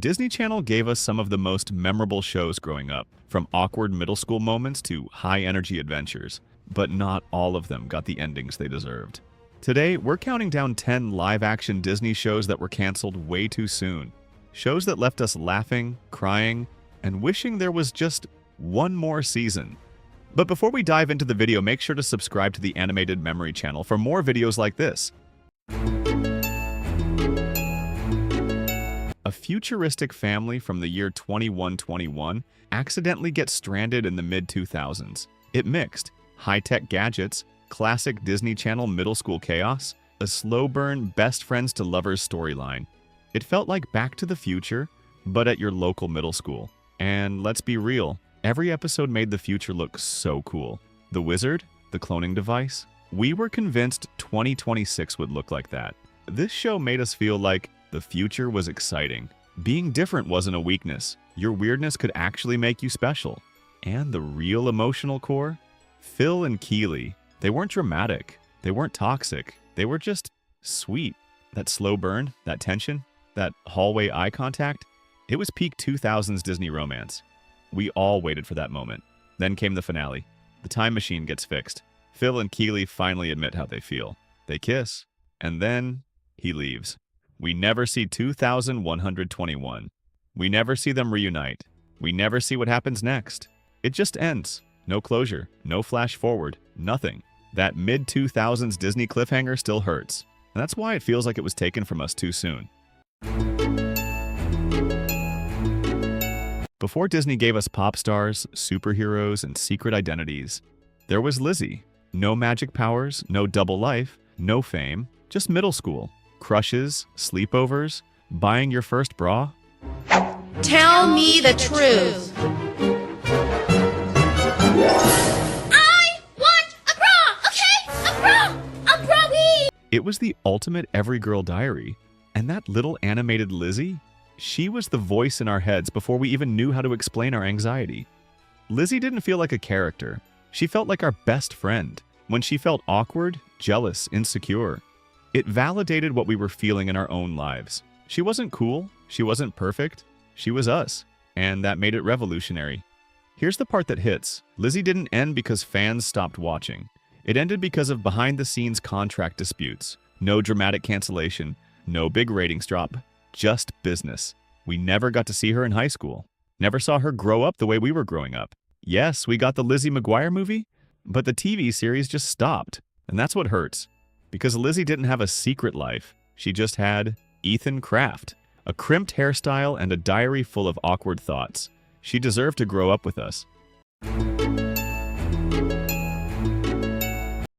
Disney Channel gave us some of the most memorable shows growing up, from awkward middle school moments to high-energy adventures, but not all of them got the endings they deserved. Today, we're counting down 10 live-action Disney shows that were canceled way too soon. Shows that left us laughing, crying, and wishing there was just one more season. But before we dive into the video, make sure to subscribe to the Animated Memory channel for more videos like this. A futuristic family from the year 2121 accidentally gets stranded in the mid-2000s. It mixed high-tech gadgets, classic Disney Channel middle school chaos, a slow-burn best friends to lovers storyline. It felt like Back to the Future, but at your local middle school. And let's be real, every episode made the future look so cool. The wizard, the cloning device. We were convinced 2026 would look like that. This show made us feel like the future was exciting. Being different wasn't a weakness. Your weirdness could actually make you special. And the real emotional core? Phil and Keely. They weren't dramatic. They weren't toxic. They were just sweet. That slow burn, that tension, that hallway eye contact. It was peak 2000s Disney romance. We all waited for that moment. Then came the finale. The time machine gets fixed. Phil and Keely finally admit how they feel. They kiss. And then he leaves. We never see 2121. We never see them reunite. We never see what happens next. It just ends. No closure, no flash forward, nothing. That mid-2000s Disney cliffhanger still hurts. And that's why it feels like it was taken from us too soon. Before Disney gave us pop stars, superheroes, and secret identities, there was Lizzie. No magic powers, no double life, no fame, just middle school. Crushes, sleepovers, buying your first bra. Tell me the truth. I want a bra, okay? A bra, please. It was the ultimate every girl diary. And that little animated Lizzie, she was the voice in our heads before we even knew how to explain our anxiety. Lizzie didn't feel like a character. She felt like our best friend. When she felt awkward, jealous, insecure, it validated what we were feeling in our own lives. She wasn't cool, she wasn't perfect, she was us, and that made it revolutionary. Here's the part that hits. Lizzie didn't end because fans stopped watching. It ended because of behind-the-scenes contract disputes. No dramatic cancellation, no big ratings drop, just business. We never got to see her in high school. Never saw her grow up the way we were growing up. Yes, we got the Lizzie McGuire movie, but the TV series just stopped, and that's what hurts. Because Lizzie didn't have a secret life. She just had Ethan Kraft, a crimped hairstyle and a diary full of awkward thoughts. She deserved to grow up with us.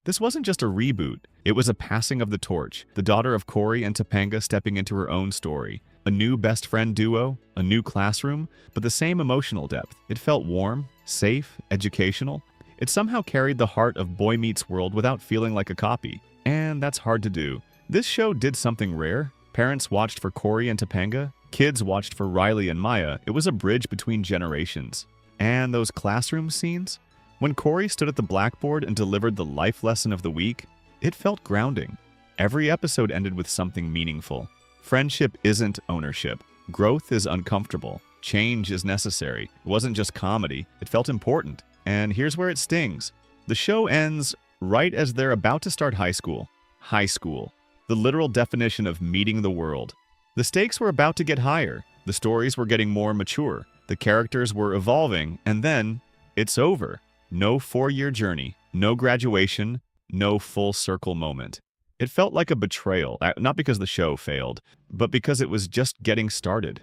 This wasn't just a reboot. It was a passing of the torch. The daughter of Corey and Topanga stepping into her own story. A new best friend duo, a new classroom, but the same emotional depth. It felt warm, safe, educational. It somehow carried the heart of Boy Meets World without feeling like a copy. And that's hard to do. This show did something rare. Parents watched for Corey and Topanga. Kids watched for Riley and Maya. It was a bridge between generations. And those classroom scenes? When Corey stood at the blackboard and delivered the life lesson of the week, it felt grounding. Every episode ended with something meaningful. Friendship isn't ownership. Growth is uncomfortable. Change is necessary. It wasn't just comedy. It felt important. And here's where it stings. The show ends right as they're about to start high school. High school. The literal definition of meeting the world. The stakes were about to get higher. The stories were getting more mature. The characters were evolving. And then, it's over. No 4-year journey. No graduation. No full circle moment. It felt like a betrayal. Not because the show failed, but because it was just getting started.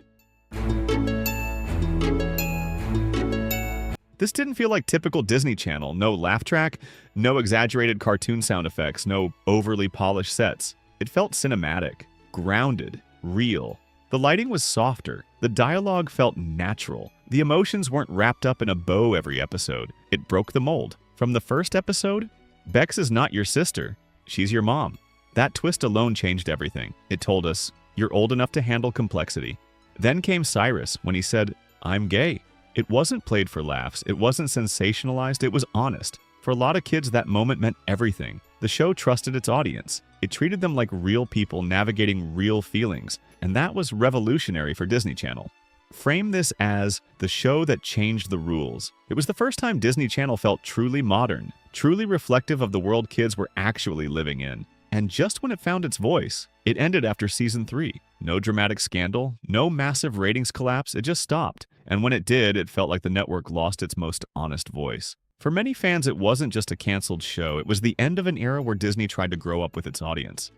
This didn't feel like typical Disney Channel. No laugh track, no exaggerated cartoon sound effects, no overly polished sets. It felt cinematic, grounded, real. The lighting was softer. The dialogue felt natural. The emotions weren't wrapped up in a bow every episode. It broke the mold. From the first episode, Bex is not your sister. She's your mom. That twist alone changed everything. It told us, you're old enough to handle complexity. Then came Cyrus when he said, I'm gay. It wasn't played for laughs. It wasn't sensationalized. It was honest. For a lot of kids, that moment meant everything. The show trusted its audience. It treated them like real people navigating real feelings, and that was revolutionary for Disney Channel. Frame this as the show that changed the rules. It was the first time Disney Channel felt truly modern, truly reflective of the world kids were actually living in. And just when it found its voice, it ended after season 3. No dramatic scandal, no massive ratings collapse, it just stopped. And when it did, it felt like the network lost its most honest voice. For many fans, it wasn't just a canceled show, it was the end of an era where Disney tried to grow up with its audience.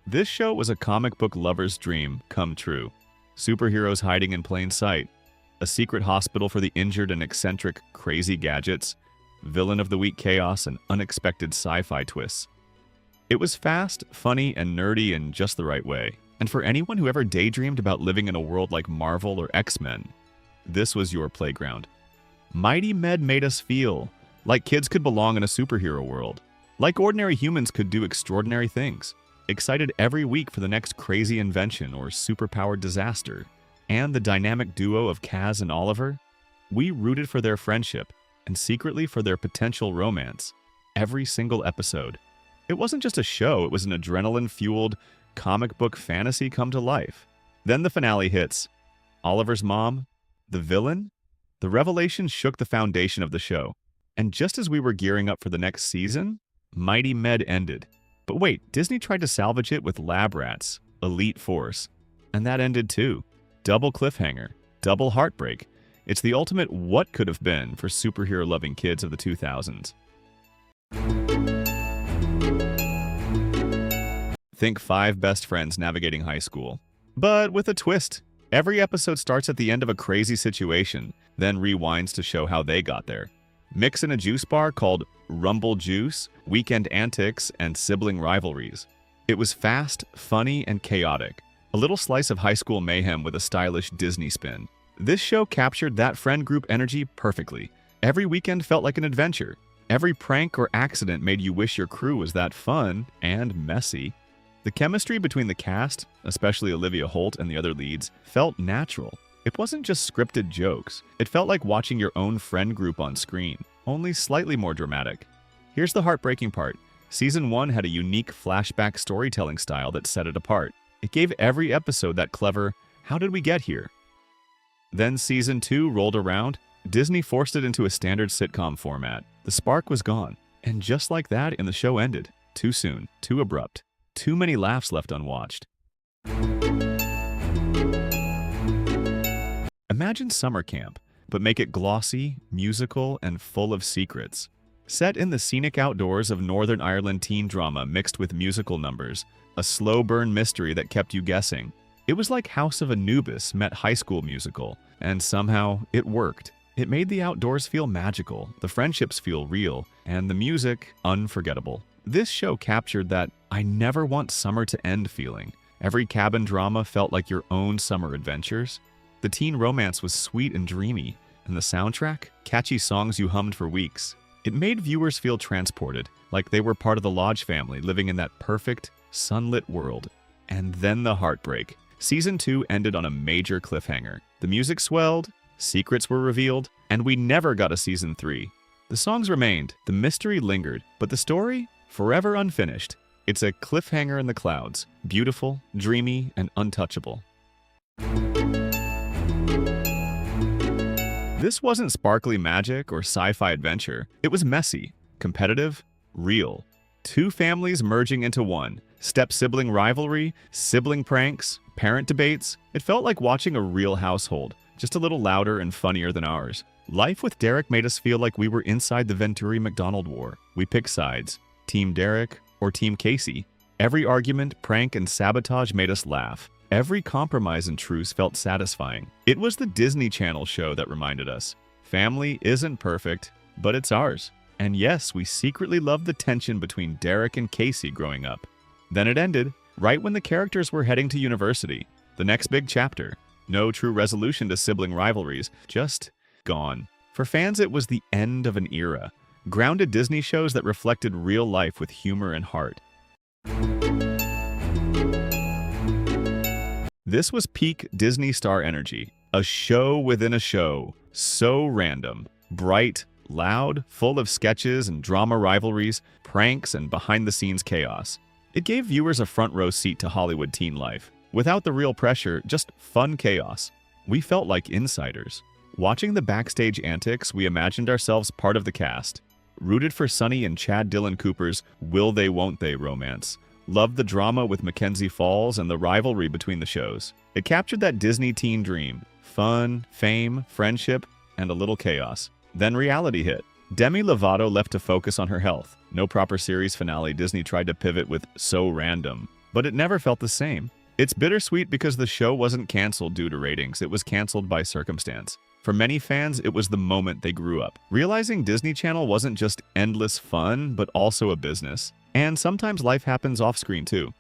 This show was a comic book lover's dream come true. Superheroes hiding in plain sight, a secret hospital for the injured and eccentric crazy gadgets, villain of the week chaos, and unexpected sci-fi twists. It was fast, funny, and nerdy in just the right way. And for anyone who ever daydreamed about living in a world like Marvel or X-Men, this was your playground. Mighty Med made us feel like kids could belong in a superhero world, like ordinary humans could do extraordinary things, excited every week for the next crazy invention or superpowered disaster. And the dynamic duo of Kaz and Oliver, we rooted for their friendship and secretly for their potential romance every single episode. It wasn't just a show, it was an adrenaline-fueled comic book fantasy come to life. Then the finale hits. Oliver's mom, the villain? The revelation shook the foundation of the show. And just as we were gearing up for the next season, Mighty Med ended. But wait, Disney tried to salvage it with Lab Rats, Elite Force. And that ended too. Double cliffhanger, double heartbreak. It's the ultimate what could have been for superhero-loving kids of the 2000s. Think 5 best friends navigating high school. But with a twist. Every episode starts at the end of a crazy situation, then rewinds to show how they got there. Mix in a juice bar called Rumble Juice, weekend antics, and sibling rivalries. It was fast, funny, and chaotic. A little slice of high school mayhem with a stylish Disney spin. This show captured that friend group energy perfectly. Every weekend felt like an adventure. Every prank or accident made you wish your crew was that fun and messy. The chemistry between the cast, especially Olivia Holt and the other leads, felt natural. It wasn't just scripted jokes. It felt like watching your own friend group on screen, only slightly more dramatic. Here's the heartbreaking part. Season 1 had a unique flashback storytelling style that set it apart. It gave every episode that clever, how did we get here? Then Season 2 rolled around. Disney forced it into a standard sitcom format. The spark was gone. And just like that, the show ended. Too soon, too abrupt. Too many laughs left unwatched. Imagine summer camp, but make it glossy, musical, and full of secrets. Set in the scenic outdoors of Northern Ireland teen drama mixed with musical numbers, a slow burn mystery that kept you guessing. It was like House of Anubis met High School Musical, and somehow it worked. It made the outdoors feel magical, the friendships feel real, and the music unforgettable. This show captured that I never want summer to end feeling. Every cabin drama felt like your own summer adventures. The teen romance was sweet and dreamy, and the soundtrack, catchy songs you hummed for weeks. It made viewers feel transported, like they were part of the Lodge family living in that perfect, sunlit world. And then the heartbreak. Season 2 ended on a major cliffhanger. The music swelled, secrets were revealed, and we never got a Season 3. The songs remained, the mystery lingered, but the story? Forever unfinished. It's a cliffhanger in the clouds, beautiful, dreamy, and untouchable. This wasn't sparkly magic or sci-fi adventure. It was messy, competitive, real. 2 families merging into one. Step-sibling rivalry, sibling pranks, parent debates. It felt like watching a real household, just a little louder and funnier than ours. Life with Derek made us feel like we were inside the Venturi-McDonald war. We picked sides. Team Derek or Team Casey. Every argument, prank, and sabotage made us laugh. Every compromise and truce felt satisfying. It was the Disney Channel show that reminded us, family isn't perfect, but it's ours. And yes, we secretly loved the tension between Derek and Casey growing up. Then it ended, right when the characters were heading to university. The next big chapter. No true resolution to sibling rivalries, just gone. For fans, it was the end of an era. Grounded Disney shows that reflected real life with humor and heart. This was peak Disney star energy. A show within a show. So random, bright, loud, full of sketches and drama rivalries, pranks, and behind-the-scenes chaos. It gave viewers a front-row seat to Hollywood teen life. Without the real pressure, just fun chaos. We felt like insiders. Watching the backstage antics, we imagined ourselves part of the cast. Rooted for Sonny and Chad Dylan Cooper's will they won't they romance. Loved the drama with Mackenzie Falls and the rivalry between the shows. It captured that Disney teen dream. Fun, fame, friendship, and a little chaos. Then reality hit. Demi Lovato left to focus on her health. No proper series finale. Disney tried to pivot with So Random, but it never felt the same. It's bittersweet because the show wasn't canceled due to ratings. It was canceled by circumstance. For many fans, it was the moment they grew up, realizing Disney Channel wasn't just endless fun, but also a business. And sometimes life happens off-screen too.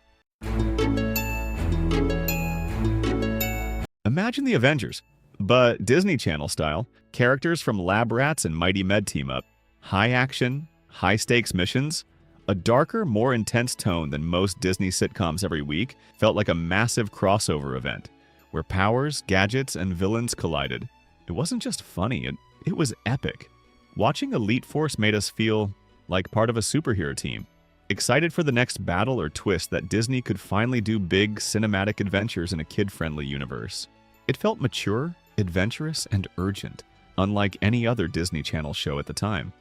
Imagine the Avengers, but Disney Channel style. Characters from Lab Rats and Mighty Med team up. High action, high stakes missions. A darker, more intense tone than most Disney sitcoms every week felt like a massive crossover event, where powers, gadgets, and villains collided. It wasn't just funny, it was epic. Watching Elite Force made us feel like part of a superhero team, excited for the next battle or twist that Disney could finally do big cinematic adventures in a kid-friendly universe. It felt mature, adventurous, and urgent, unlike any other Disney Channel show at the time.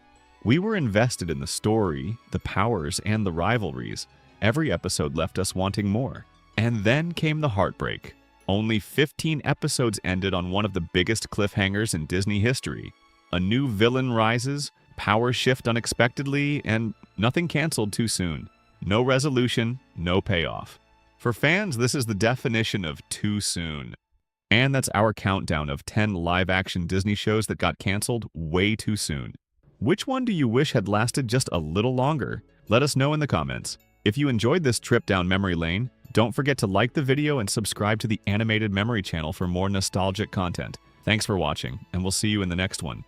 We were invested in the story, the powers, and the rivalries. Every episode left us wanting more. And then came the heartbreak. Only 15 episodes ended on one of the biggest cliffhangers in Disney history. A new villain rises, powers shift unexpectedly, and nothing canceled too soon. No resolution, no payoff. For fans, this is the definition of too soon. And that's our countdown of 10 live-action Disney shows that got canceled way too soon. Which one do you wish had lasted just a little longer? Let us know in the comments. If you enjoyed this trip down memory lane, don't forget to like the video and subscribe to the Animated Memory channel for more nostalgic content. Thanks for watching, and we'll see you in the next one.